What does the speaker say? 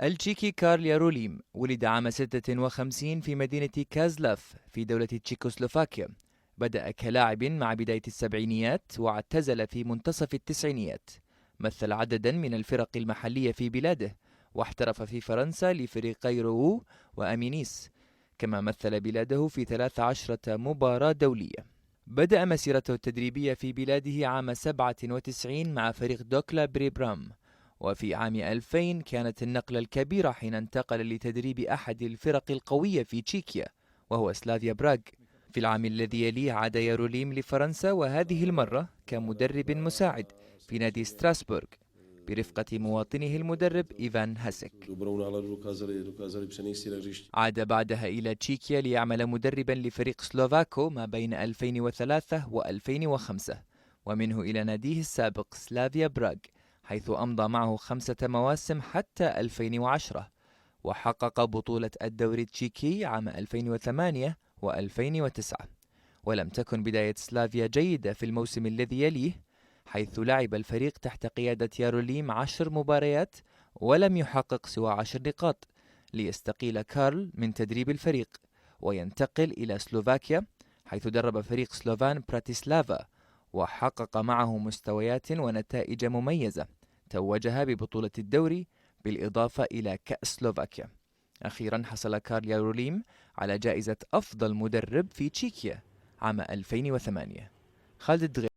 التشيكي كارل ياروليم ولد عام 56 في مدينة كازلاف في دولة تشيكوسلوفاكيا. بدأ كلاعب مع بداية السبعينيات واعتزل في منتصف التسعينيات. مثل عددا من الفرق المحلية في بلاده، واحترف في فرنسا لفريقي رو وأمينيس، كما مثل بلاده في 13 مباراة دولية. بدأ مسيرته التدريبية في بلاده عام 97 مع فريق دوكلا بريبرام، وفي عام 2000 كانت النقلة الكبيرة حين انتقل لتدريب أحد الفرق القوية في تشيكيا وهو سلافيا براغ. في العام الذي يليه عاد ياروليم لفرنسا، وهذه المرة كمدرب مساعد في نادي ستراسبورغ برفقة مواطنه المدرب إيفان هاسك. عاد بعدها إلى تشيكيا ليعمل مدربا لفريق سلوفاكو ما بين 2003 و2005، ومنه إلى ناديه السابق سلافيا براغ، حيث أمضى معه 5 مواسم حتى 2010، وحقق بطولة الدوري التشيكي عام 2008 و2009. ولم تكن بداية سلافيا جيدة في الموسم الذي يليه، حيث لعب الفريق تحت قيادة ياروليم 10 مباريات ولم يحقق سوى 10 نقاط، ليستقيل كارل من تدريب الفريق وينتقل إلى سلوفاكيا، حيث درب فريق سلوفان براتيسلافا وحقق معه مستويات ونتائج مميزة، توجها ببطولة الدوري بالإضافة إلى كأس سلوفاكيا. أخيرا حصل كارل ياروليم على جائزة أفضل مدرب في تشيكيا عام 2008. خالد